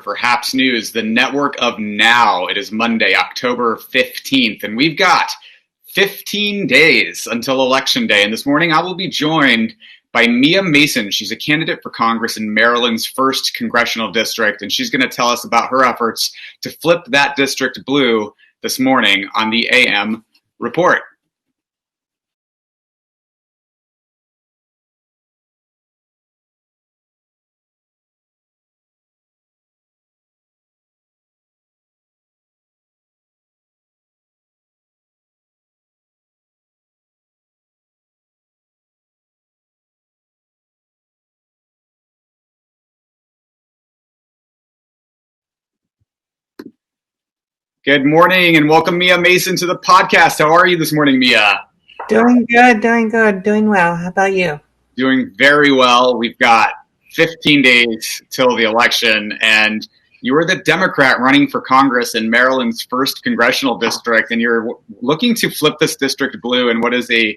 For Haps News, the network of now. It is Monday, October 15th, and we've got 15 days until Election Day. And this morning I will be joined by Mia Mason. She's a candidate for Congress in Maryland's 1st Congressional District, and she's going to tell us about her efforts to flip that district blue this morning on the AM Report. Good morning and welcome Mia Mason to the podcast. How are you this morning, Mia? Doing good, doing well. How about you? Doing very well. We've got 15 days till the election, and you are the Democrat running for Congress in Maryland's 1st Congressional District, and you're looking to flip this district blue in what is a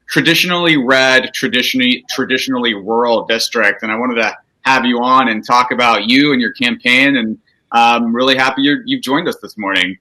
traditionally red, traditionally rural district. And I wanted to have you on and talk about you and your campaign, and I'm really happy you've joined us this morning.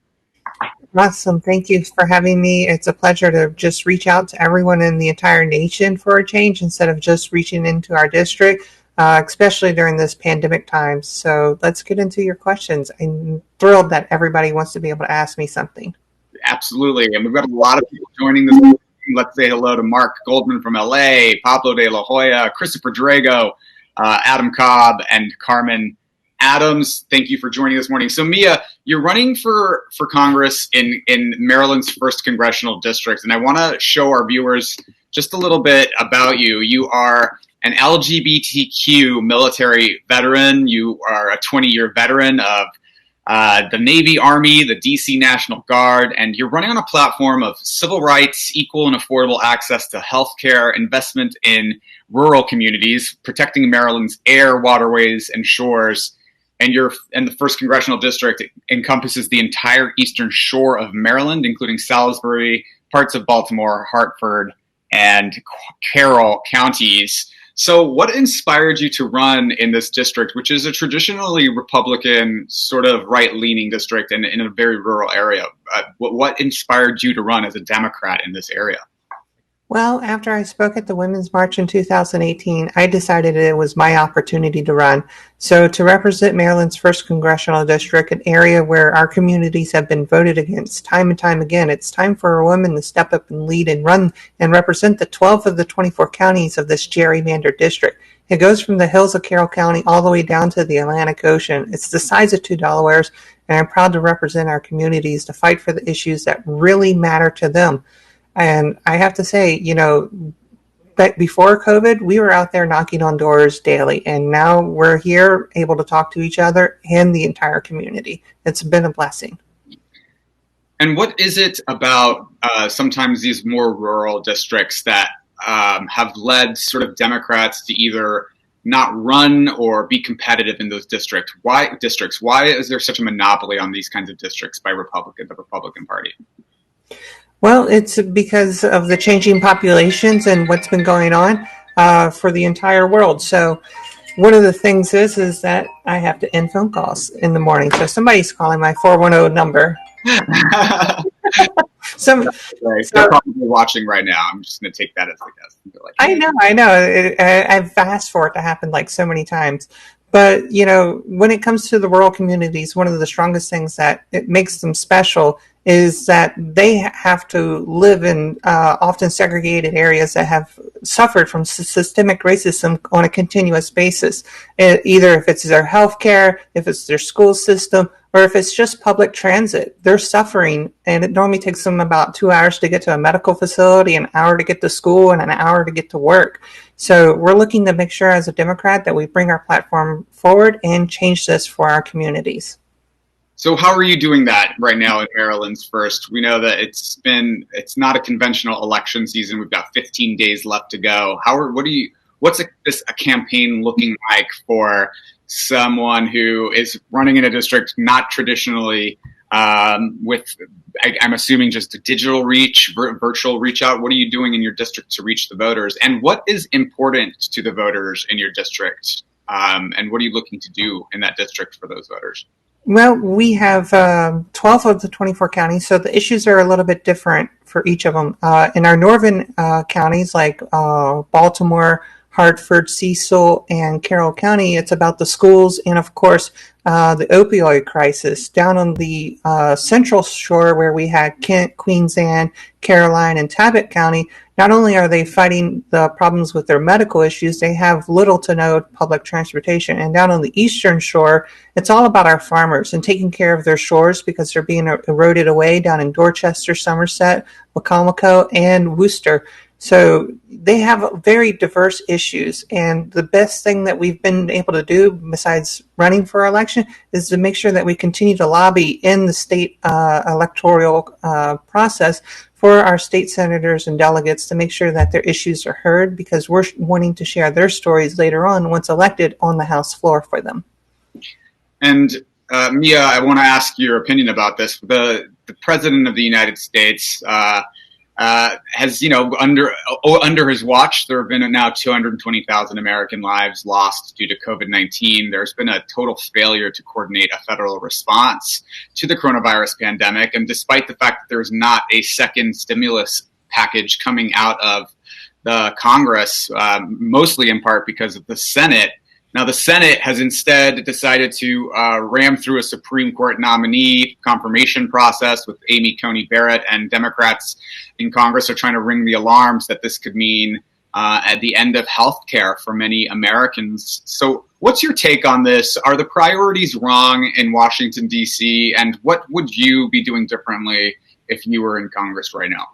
Awesome. Thank you for having me. It's a pleasure to just reach out to everyone in the entire nation for a change instead of just reaching into our district, especially during this pandemic time. So let's get into your questions. I'm thrilled that everybody wants to be able to ask me something. Absolutely. And we've got a lot of people joining this morning. Let's say hello to Mark Goldman from LA, Pablo de la Hoya, Christopher Drago, Adam Cobb, and Carmen Adams. Thank you for joining this morning. So Mia, you're running for Congress in Maryland's 1st Congressional District, and I want to show our viewers just a little bit about you. You are an LGBTQ military veteran. You are a 20-year veteran of the Navy, Army, the DC National Guard, and you're running on a platform of civil rights, equal and affordable access to healthcare, investment in rural communities, protecting Maryland's air, waterways, and shores. And the 1st Congressional District encompasses the entire eastern shore of Maryland, including Salisbury, parts of Baltimore, Hartford, and Carroll counties. So what inspired you to run in this district, which is a traditionally Republican, sort of right-leaning district and in a very rural area? What inspired you to run as a Democrat in this area? Well, after I spoke at the Women's March in 2018, I decided it was my opportunity to run. So to represent Maryland's 1st Congressional District, an area where our communities have been voted against time and time again, it's time for a woman to step up and lead and run and represent the 12 of the 24 counties of this gerrymandered district. It goes from the hills of Carroll County all the way down to the Atlantic Ocean. It's the size of 2 Delawares, and I'm proud to represent our communities to fight for the issues that really matter to them. And I have to say, but before COVID, we were out there knocking on doors daily, and now we're here able to talk to each other and the entire community. It's been a blessing. And what is it about sometimes these more rural districts that have led sort of Democrats to either not run or be competitive in those districts? Why is there such a monopoly on these kinds of districts by the Republican Party? Well, it's because of the changing populations and what's been going on for the entire world. So one of the things is that I have to end phone calls in the morning. So somebody's calling my 410 number. They're probably watching right now. I'm just going to take that as a guess. Like, I know. I've asked for it to happen like so many times. But, when it comes to the rural communities, one of the strongest things that it makes them special is that they have to live in often segregated areas that have suffered from systemic racism on a continuous basis. Either if it's their healthcare, if it's their school system, or if it's just public transit, they're suffering. And it normally takes them about 2 hours to get to a medical facility, an hour to get to school, and an hour to get to work. So we're looking to make sure as a Democrat that we bring our platform forward and change this for our communities. So how are you doing that right now in Maryland's 1st? We know that it's not a conventional election season. We've got 15 days left to go. What's a campaign looking like for someone who is running in a district not traditionally with, I'm assuming, just a digital reach, virtual reach out? What are you doing in your district to reach the voters? And what is important to the voters in your district And what are you looking to do in that district for those voters? Well, we have 12 of the 24 counties, so the issues are a little bit different for each of them. In our northern counties, like Baltimore, Hartford, Cecil, and Carroll County, it's about the schools and, of course, the opioid crisis. Down on the central shore, where we had Kent, Queens Anne, Caroline, and Talbot County, not only are they fighting the problems with their medical issues, they have little to no public transportation. And down on the eastern shore, it's all about our farmers and taking care of their shores because they're being eroded away down in Dorchester, Somerset, Wacomico, and Worcester. So they have very diverse issues. And the best thing that we've been able to do, besides running for election, is to make sure that we continue to lobby in the state electoral process for our state senators and delegates to make sure that their issues are heard, because we're wanting to share their stories later on once elected on the House floor for them. And Mia, I want to ask your opinion about this. The President of the United States has, under his watch, there have been now 220,000 American lives lost due to COVID-19. There's been a total failure to coordinate a federal response to the coronavirus pandemic. And despite the fact that there's not a second stimulus package coming out of the Congress, mostly in part because of the Senate. Now, the Senate has instead decided to ram through a Supreme Court nominee confirmation process with Amy Coney Barrett, and Democrats in Congress are trying to ring the alarms that this could mean at the end of health care for many Americans. So what's your take on this? Are the priorities wrong in Washington, D.C., and what would you be doing differently if you were in Congress right now?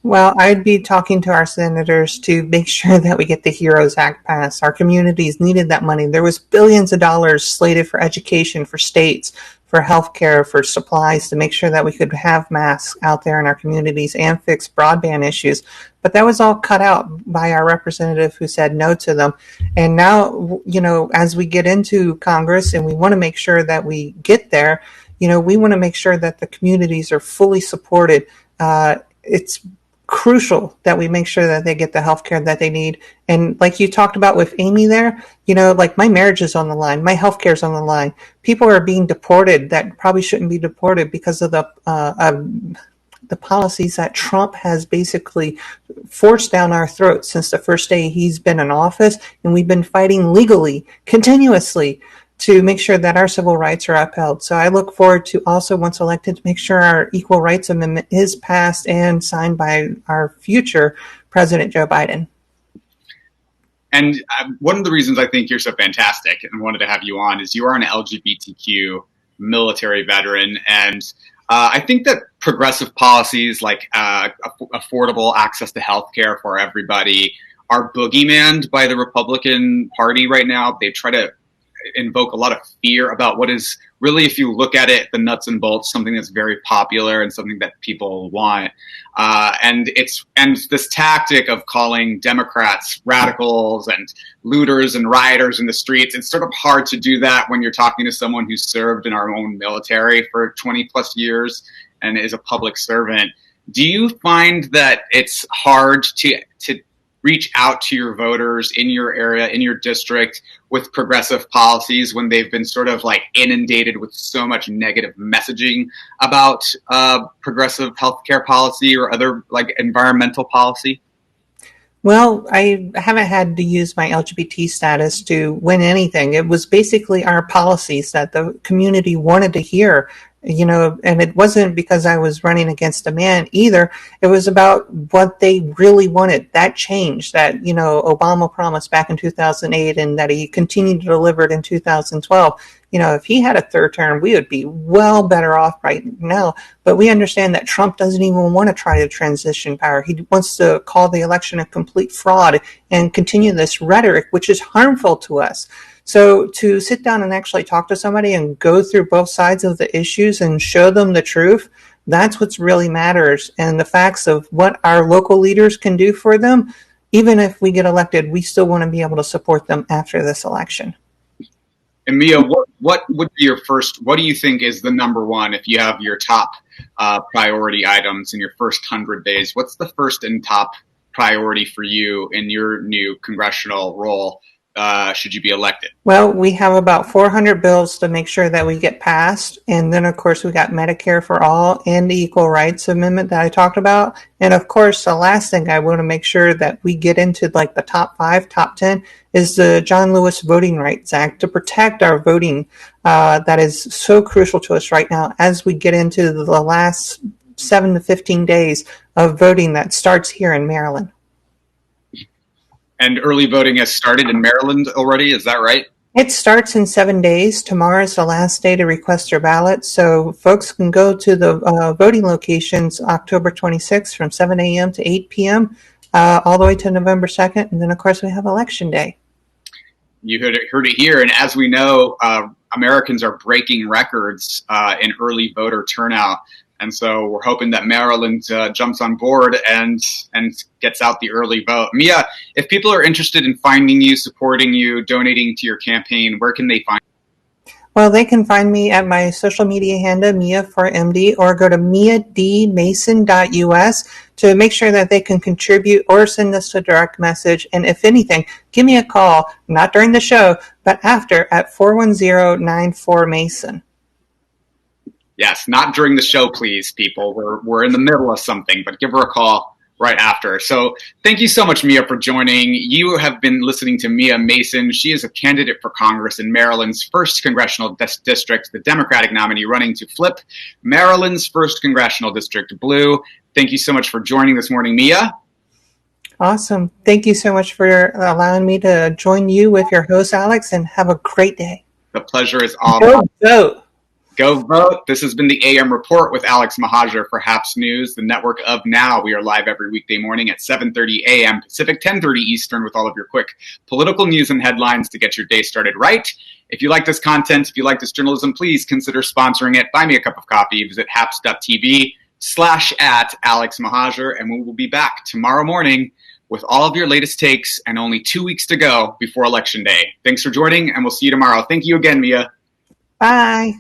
Well, I'd be talking to our senators to make sure that we get the HEROES Act passed. Our communities needed that money. There was billions of dollars slated for education, for states, for healthcare, for supplies, to make sure that we could have masks out there in our communities and fix broadband issues. But that was all cut out by our representative who said no to them. And now, as we get into Congress and we want to make sure that we get there, we want to make sure that the communities are fully supported. It's crucial that we make sure that they get the health care that they need. And like you talked about with Amy there, like my marriage is on the line, my health care is on the line. People are being deported that probably shouldn't be deported because of the policies that Trump has basically forced down our throats since the first day he's been in office. And we've been fighting legally, continuously, to make sure that our civil rights are upheld. So I look forward to also, once elected, to make sure our Equal Rights Amendment is passed and signed by our future President Joe Biden. And one of the reasons I think you're so fantastic and wanted to have you on is you are an LGBTQ military veteran. And I think that progressive policies like affordable access to healthcare for everybody are boogeymaned by the Republican Party right now. They try to invoke a lot of fear about what is really, if you look at it, the nuts and bolts, something that's very popular and something that people want. And this tactic of calling Democrats radicals and looters and rioters in the streets, it's sort of hard to do that when you're talking to someone who's served in our own military for 20 plus years and is a public servant. Do you find that it's hard to reach out to your voters in your area, in your district, with progressive policies when they've been sort of like inundated with so much negative messaging about progressive healthcare policy or other like environmental policy? Well, I haven't had to use my LGBT status to win anything. It was basically our policies that the community wanted to hear, and it wasn't because I was running against a man either. It was about what they really wanted, that change that, Obama promised back in 2008 and that he continued to deliver it in 2012. If he had a third term, we would be well better off right now. But we understand that Trump doesn't even want to try to transition power. He wants to call the election a complete fraud and continue this rhetoric, which is harmful to us. So to sit down and actually talk to somebody and go through both sides of the issues and show them the truth, that's what really matters. And the facts of what our local leaders can do for them, even if we get elected, we still want to be able to support them after this election. And Mia, what would be your first, what do you think is the number one, if you have your top priority items in your first 100 days, what's the first and top priority for you in your new congressional role should you be elected? Well, we have about 400 bills to make sure that we get passed. And then, of course, we got Medicare for All and the Equal Rights Amendment that I talked about. And, of course, the last thing I want to make sure that we get into, like the top 5, top 10, is the John Lewis Voting Rights Act to protect our voting that is so crucial to us right now as we get into the last 7 to 15 days of voting that starts here in Maryland. And early voting has started in Maryland already, is that right? It starts in 7 days. Tomorrow is the last day to request your ballot. So folks can go to the voting locations October 26th from 7 a.m. to 8 p.m. All the way to November 2nd. And then, of course, we have Election Day. You heard it here. And as we know, Americans are breaking records in early voter turnout. And so we're hoping that Maryland jumps on board and gets out the early vote. Mia, if people are interested in finding you, supporting you, donating to your campaign, where can they find you? Well, they can find me at my social media handle, Mia for MD, or go to miadmason.us to make sure that they can contribute or send us a direct message. And if anything, give me a call, not during the show, but after at 410-94-MASON. Yes, not during the show, please, people. We're in the middle of something, but give her a call right after. So thank you so much, Mia, for joining. You have been listening to Mia Mason. She is a candidate for Congress in Maryland's 1st Congressional District, the Democratic nominee running to flip Maryland's 1st Congressional District blue. Thank you so much for joining this morning, Mia. Awesome. Thank you so much for allowing me to join you with your host, Alex, and have a great day. The pleasure is all Go vote. Go vote. This has been the AM Report with Alex Mahajer for HAPS News, the network of Now. We are live every weekday morning at 7:30 a.m. Pacific, 10:30 Eastern with all of your quick political news and headlines to get your day started right. If you like this content, if you like this journalism, please consider sponsoring it. Buy me a cup of coffee. Visit haps.tv/@AlexMahajer, and we will be back tomorrow morning with all of your latest takes and only 2 weeks to go before Election Day. Thanks for joining, and we'll see you tomorrow. Thank you again, Mia. Bye.